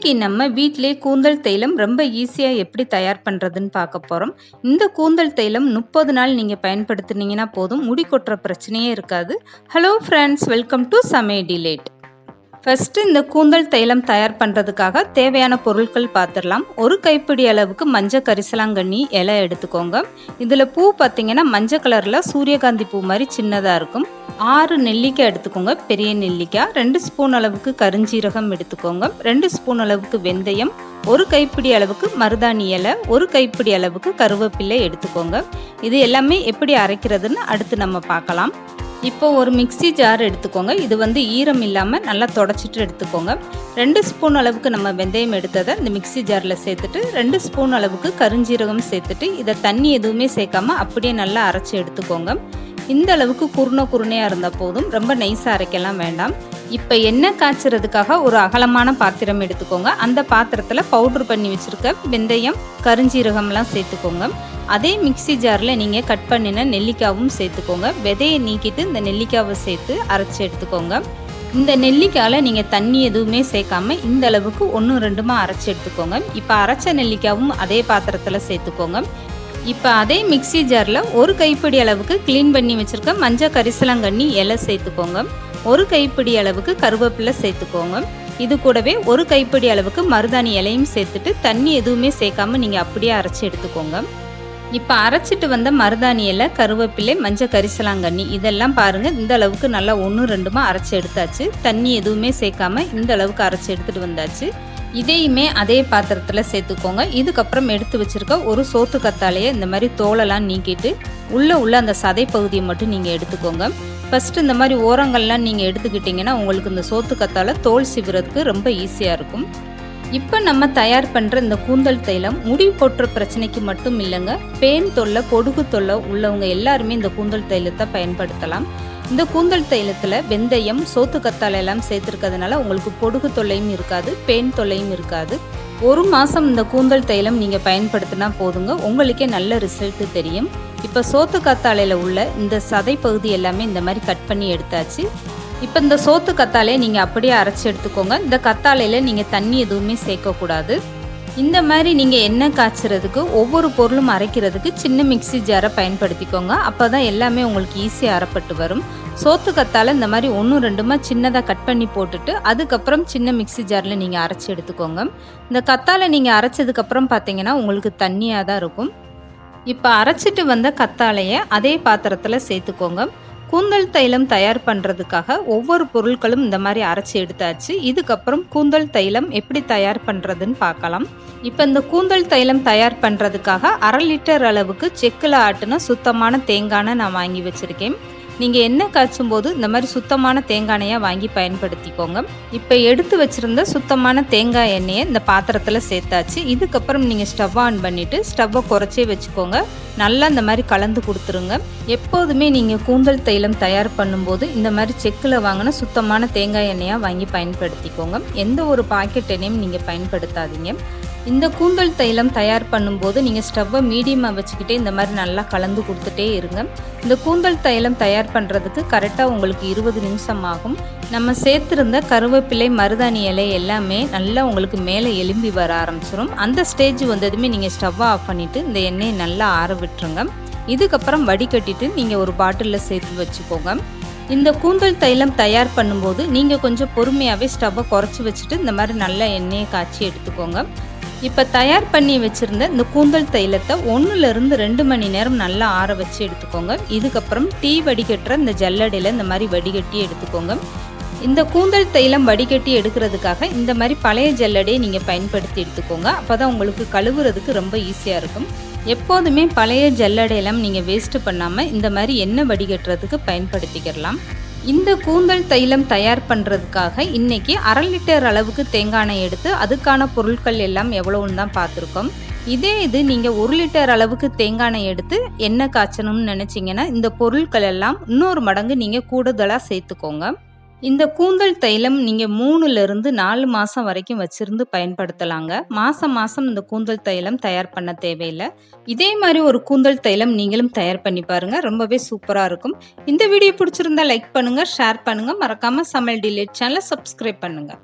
இன்னைக்கு நம்ம வீட்டிலே கூந்தல் தைலம் ரொம்ப ஈஸியா எப்படி தயார் பண்றதுன்னு பார்க்க போறோம். இந்த கூந்தல் தைலம் 30 நாள் நீங்க பயன்படுத்துனீங்கன்னா போதும், முடி கொட்டுற பிரச்சனையே இருக்காது. ஹலோ ஃப்ரெண்ட்ஸ், வெல்கம் டு சமையல் டிலேட். ஃபர்ஸ்ட் இந்த கூந்தல் தைலம் தயார் பண்றதுக்காக தேவையான பொருட்கள் பார்த்துடலாம். ஒரு கைப்பிடி அளவுக்கு மஞ்சள் கரிசலாங்கண்ணி இலை எடுத்துக்கோங்க. இதுல பூ பார்த்தீங்கன்னா மஞ்சள் கலர்ல சூரியகாந்தி பூ மாதிரி சின்னதா இருக்கும். 6 நெல்லிக்காய் எடுத்துக்கோங்க, பெரிய நெல்லிக்காய். 2 ஸ்பூன் அளவுக்கு கருஞ்சீரகம் எடுத்துக்கோங்க. 2 ஸ்பூன் அளவுக்கு வெந்தயம், ஒரு கைப்பிடி அளவுக்கு மருதாணி இலை, ஒரு கைப்பிடி அளவுக்கு கருவேப்பிலை எடுத்துக்கோங்க. இது எல்லாமே எப்படி அரைக்கிறதுன்னு அடுத்து நம்ம பார்க்கலாம். இப்போ ஒரு மிக்ஸி ஜார் எடுத்துக்கோங்க. இது ஈரம் இல்லாமல் நல்லா தொடச்சிட்டு எடுத்துக்கோங்க. 2 ஸ்பூன் அளவுக்கு நம்ம வெந்தயம் எடுத்ததை இந்த மிக்ஸி ஜாரில் சேர்த்துட்டு 2 ஸ்பூன் அளவுக்கு கருஞ்சீரகம் சேர்த்துட்டு இதை தண்ணி எதுவுமே சேர்க்காம அப்படியே நல்லா அரைச்சி எடுத்துக்கோங்க. இந்த அளவுக்கு குருணையாக இருந்தால் போதும், ரொம்ப நைஸாக அரைக்கலாம் வேண்டாம். இப்போ எண்ணெய் காய்ச்சறதுக்காக ஒரு அகலமான பாத்திரம் எடுத்துக்கோங்க. அந்த பாத்திரத்தில் பவுடர் பண்ணி வச்சுருக்க வெந்தயம் கருஞ்சீரகம்லாம் சேர்த்துக்கோங்க. அதே மிக்ஸி ஜாரில் நீங்கள் கட் பண்ணின நெல்லிக்காவும் சேர்த்துக்கோங்க. விதையை நீக்கிட்டு இந்த நெல்லிக்காவை சேர்த்து அரைச்சி எடுத்துக்கோங்க. இந்த நெல்லிக்காயில் நீங்கள் தண்ணி எதுவுமே சேர்க்காம இந்த அளவுக்கு 1-2 அரைச்சி எடுத்துக்கோங்க. இப்போ அரைச்ச நெல்லிக்காவும் அதே பாத்திரத்தில் சேர்த்துக்கோங்க. இப்போ அதே மிக்ஸி ஜாரில் ஒரு கைப்பிடி அளவுக்கு க்ளீன் பண்ணி வச்சுருக்க மஞ்சள் கரிசலாங்கண்ணி இலை சேர்த்துக்கோங்க. ஒரு கைப்பிடி அளவுக்கு கருவேப்பிலை சேர்த்துக்கோங்க. இது கூடவே ஒரு கைப்பிடி அளவுக்கு மருதாணி இலையும் சேர்த்துட்டு தண்ணி எதுவுமே சேர்க்காம நீங்கள் அப்படியே அரைச்சி எடுத்துக்கோங்க. இப்போ அரைச்சிட்டு வந்த மருதாணி இலை, கருவேப்பிலை, மஞ்சள் கரிசலாங்கண்ணி இதெல்லாம் பாருங்கள் இந்த அளவுக்கு நல்லா 1-2 அரைச்சி எடுத்தாச்சு. தண்ணி எதுவுமே சேர்க்காம இந்த அளவுக்கு அரைச்சி எடுத்துகிட்டு வந்தாச்சு. இதையுமே அதே பாத்திரத்தில் சேர்த்துக்கோங்க. இதுக்கப்புறம் எடுத்து வச்சுருக்க ஒரு சோத்து கத்தாழையை இந்த மாதிரி தோலெல்லாம் நீக்கிட்டு உள்ள அந்த சதை பகுதியை மட்டும் நீங்கள் எடுத்துக்கோங்க. ஃபஸ்ட்டு இந்த மாதிரி ஓரங்கள்லாம் நீங்கள் எடுத்துக்கிட்டிங்கன்னா உங்களுக்கு இந்த சோத்து கத்தாழை தோல் சீவுறதுக்கு ரொம்ப ஈஸியாக இருக்கும். இப்போ நம்ம தயார் பண்ணுற இந்த கூந்தல் தைலம் முடி கொட்டுற பிரச்சனைக்கு மட்டும் இல்லைங்க, பேன் தொல்லை, பொடுகு தொல்லை உள்ளவங்க எல்லாருமே இந்த கூந்தல் தைலத்தை பயன்படுத்தலாம். இந்த கூந்தல் தைலத்தில் வெந்தயம், சோத்து கத்தாழை எல்லாம் சேர்த்துருக்கிறதுனால உங்களுக்கு பொடுகு தொல்லையும் இருக்காது, பேன் தொல்லையும் இருக்காது. 1 மாதம் இந்த கூந்தல் தைலம் நீங்கள் பயன்படுத்தினா போதுங்க, உங்களுக்கே நல்ல ரிசல்ட்டு தெரியும். இப்போ சோத்து கத்தாழையில் உள்ள இந்த சதை பகுதி எல்லாமே இந்த மாதிரி கட் பண்ணி எடுத்தாச்சு. இப்போ இந்த சோத்து கத்தாழையை நீங்கள் அப்படியே அரைச்சி எடுத்துக்கோங்க. இந்த கத்தாழையில் நீங்கள் தண்ணி எதுவுமே சேர்க்கக்கூடாது. இந்த மாதிரி நீங்கள் எண்ணெய் காய்ச்சறதுக்கு ஒவ்வொரு பொருளும் அரைக்கிறதுக்கு சின்ன மிக்ஸி ஜாரை பயன்படுத்திக்கோங்க. அப்போ தான் எல்லாமே உங்களுக்கு ஈஸியாக அரைப்பட்டு வரும். சோத்து கத்தாழை இந்த மாதிரி 1-2 சின்னதாக கட் பண்ணி போட்டுட்டு அதுக்கப்புறம் சின்ன மிக்ஸி ஜாரில் நீங்கள் அரைச்சி எடுத்துக்கோங்க. இந்த கத்தாழை நீங்கள் அரைச்சதுக்கப்புறம் பார்த்தீங்கன்னா உங்களுக்கு தண்ணியாக தான் இருக்கும். இப்போ அரைச்சிட்டு வந்த கத்தாழையை அதே பாத்திரத்தில் சேர்த்துக்கோங்க. கூந்தல் தைலம் தயார் பண்ணுறதுக்காக ஒவ்வொரு பொருட்களும் இந்த மாதிரி அரைச்சி எடுத்தாச்சு. இதுக்கப்புறம் கூந்தல் தைலம் எப்படி தயார் பண்ணுறதுன்னு பார்க்கலாம். இப்போ இந்த கூந்தல் தைலம் தயார் பண்ணுறதுக்காக 1/2 லிட்டர் அளவுக்கு செக்கில் ஆட்டின சுத்தமான தேங்காய் நான் வாங்கி வச்சுருக்கேன். நீங்கள் எண்ணெய் காய்ச்சும் போது இந்த மாதிரி சுத்தமான தேங்காய் எண்ணெயாக வாங்கி பயன்படுத்திக்கோங்க. இப்போ எடுத்து வச்சுருந்த சுத்தமான தேங்காய் எண்ணெயை இந்த பாத்திரத்தில் சேர்த்தாச்சு. இதுக்கப்புறம் நீங்கள் ஸ்டவ் ஆன் பண்ணிவிட்டு ஸ்டவ்வை குறைச்சே வச்சுக்கோங்க. நல்லா இந்த மாதிரி கலந்து கொடுத்துருங்க. எப்போதுமே நீங்கள் கூந்தல் தைலம் தயார் பண்ணும்போது இந்த மாதிரி செக்கில் வாங்கின சுத்தமான தேங்காய் எண்ணெயாக வாங்கி பயன்படுத்திக்கோங்க. எந்த ஒரு பாக்கெட் எண்ணெயும் நீங்கள் பயன்படுத்தாதீங்க. இந்த கூந்தல் தைலம் தயார் பண்ணும்போது நீங்கள் ஸ்டவ்வை மீடியமாக வச்சுக்கிட்டே இந்த மாதிரி நல்லா கலந்து கொடுத்துட்டே இருங்க. இந்த கூந்தல் தைலம் தயார் பண்ணுறதுக்கு கரெக்டாக உங்களுக்கு 20 நிமிஷம் ஆகும். நம்ம சேர்த்துருந்த கருவேப்பிலை, மருதாணி இலை எல்லாமே நல்லா உங்களுக்கு மேலே எலும்பி வர ஆரம்பிச்சிடும். அந்த ஸ்டேஜ் வந்ததுமே நீங்கள் ஸ்டவ்வை ஆஃப் பண்ணிவிட்டு இந்த எண்ணெயை நல்லா ஆற விட்டுருங்க. இதுக்கப்புறம் வடிகட்டிட்டு நீங்கள் ஒரு பாட்டிலில் சேர்த்து வச்சுக்கோங்க. இந்த கூந்தல் தைலம் தயார் பண்ணும்போது நீங்கள் கொஞ்சம் பொறுமையாகவே ஸ்டவ்வை குறைச்சி வச்சுட்டு இந்த மாதிரி நல்லா எண்ணெயை காய்ச்சி எடுத்துக்கோங்க. இப்போ தயார் பண்ணி வச்சுருந்த இந்த கூந்தல் தைலத்தை 1-2 மணி நேரம் நல்லா ஆற வச்சு எடுத்துக்கோங்க. இதுக்கப்புறம் டீ வடிகட்டுற இந்த ஜல்லடையில் இந்த மாதிரி வடிகட்டி எடுத்துக்கோங்க. இந்த கூந்தல் தைலம் வடிகட்டி எடுக்கிறதுக்காக இந்த மாதிரி பழைய ஜல்லடையை நீங்கள் பயன்படுத்தி எடுத்துக்கோங்க. அப்போ தான் உங்களுக்கு கழுவுறதுக்கு ரொம்ப ஈஸியாக இருக்கும். எப்போதுமே பழைய ஜல்லடையெல்லாம் நீங்கள் வேஸ்ட்டு பண்ணாமல் இந்த மாதிரி எண்ணெய் வடிகட்டுறதுக்கு பயன்படுத்திக்கலாம். இந்த கூந்தல் தைலம் தயார் பண்ணுறதுக்காக இன்றைக்கி 1/2 லிட்டர் அளவுக்கு தேங்காய் எண்ணெய் எடுத்து அதுக்கான பொருட்கள் எல்லாம் எவ்வளோன்னு தான் பார்த்துருக்கோம். இது நீங்கள் 1 லிட்டர் அளவுக்கு தேங்காய் எண்ணெய் எடுத்து எண்ணெய் காய்ச்சணும்னு நினச்சிங்கன்னா இந்த பொருட்கள் எல்லாம் இன்னொரு மடங்கு நீங்கள் கூடுதலாக சேர்த்துக்கோங்க. இந்த கூந்தல் தைலம் நீங்கள் 3-4 மாதம் வரைக்கும் வச்சுருந்து பயன்படுத்தலாங்க. மாதம் இந்த கூந்தல் தைலம் தயார் பண்ண தேவையில்லை. இதே மாதிரி ஒரு கூந்தல் தைலம் நீங்களும் தயார் பண்ணி பாருங்கள், ரொம்பவே சூப்பராக இருக்கும். இந்த வீடியோ பிடிச்சிருந்தா லைக் பண்ணுங்கள், ஷேர் பண்ணுங்கள், மறக்காமல் சமையல் டிலேட் சேனலை சப்ஸ்கிரைப் பண்ணுங்கள்.